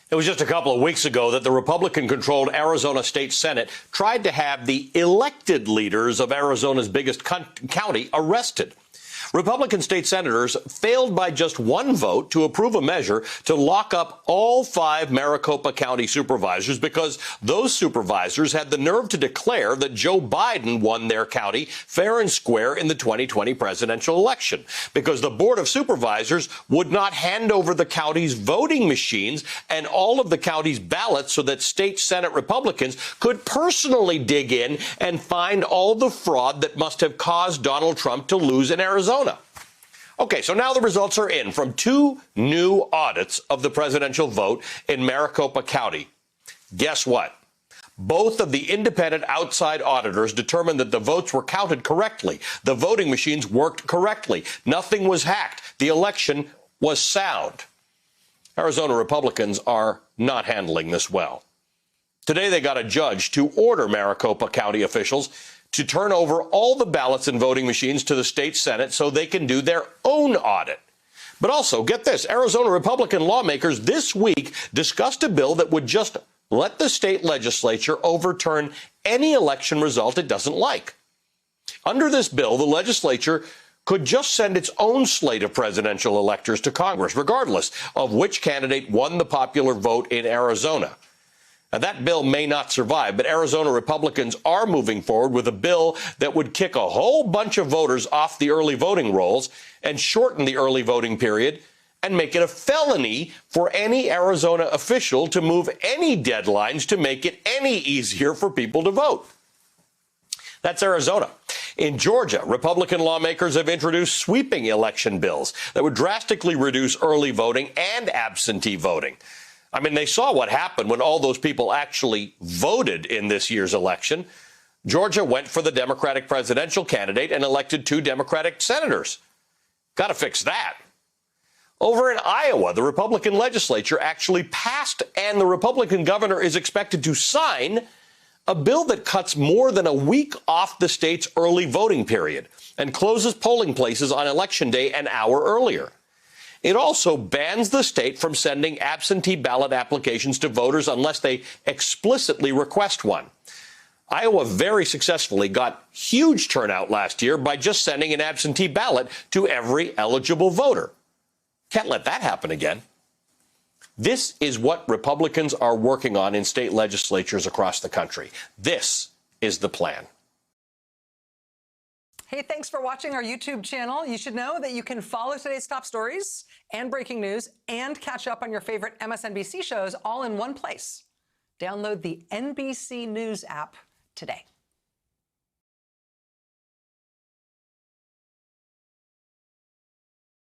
It was just a couple of weeks ago that the Republican-controlled Arizona State Senate tried to have the elected leaders of Arizona's biggest county arrested. Republican state senators failed by just one vote to approve a measure to lock up all 5 Maricopa County supervisors because those supervisors had the nerve to declare that Joe Biden won their county fair and square in the 2020 presidential election, because the Board of Supervisors would not hand over the county's voting machines and all of the county's ballots so that state Senate Republicans could personally dig in and find all the fraud that must have caused Donald Trump to lose in Arizona. Okay, so now the results are in from 2 new audits of the presidential vote in Maricopa County. Guess what? Both of the independent outside auditors determined that the votes were counted correctly. The voting machines worked correctly. Nothing was hacked. The election was sound. Arizona Republicans are not handling this well. Today they got a judge to order Maricopa County officials to turn over all the ballots and voting machines to the state Senate so they can do their own audit. But also, get this, Arizona Republican lawmakers this week discussed a bill that would just let the state legislature overturn any election result it doesn't like. Under this bill, the legislature could just send its own slate of presidential electors to Congress, regardless of which candidate won the popular vote in Arizona. Now, that bill may not survive, but Arizona Republicans are moving forward with a bill that would kick a whole bunch of voters off the early voting rolls and shorten the early voting period and make it a felony for any Arizona official to move any deadlines to make it any easier for people to vote. That's Arizona. In Georgia, Republican lawmakers have introduced sweeping election bills that would drastically reduce early voting and absentee voting. I mean, they saw what happened when all those people actually voted in this year's election. Georgia went for the Democratic presidential candidate and elected 2 Democratic senators. Got to fix that. Over in Iowa, the Republican legislature actually passed, and the Republican governor is expected to sign a bill that cuts more than a week off the state's early voting period and closes polling places on Election Day an hour earlier. It also bans the state from sending absentee ballot applications to voters unless they explicitly request one. Iowa very successfully got huge turnout last year by just sending an absentee ballot to every eligible voter. Can't let that happen again. This is what Republicans are working on in state legislatures across the country. This is the plan. Hey, thanks for watching our YouTube channel. You should know that you can follow today's top stories and breaking news and catch up on your favorite MSNBC shows all in one place. Download the NBC News app today.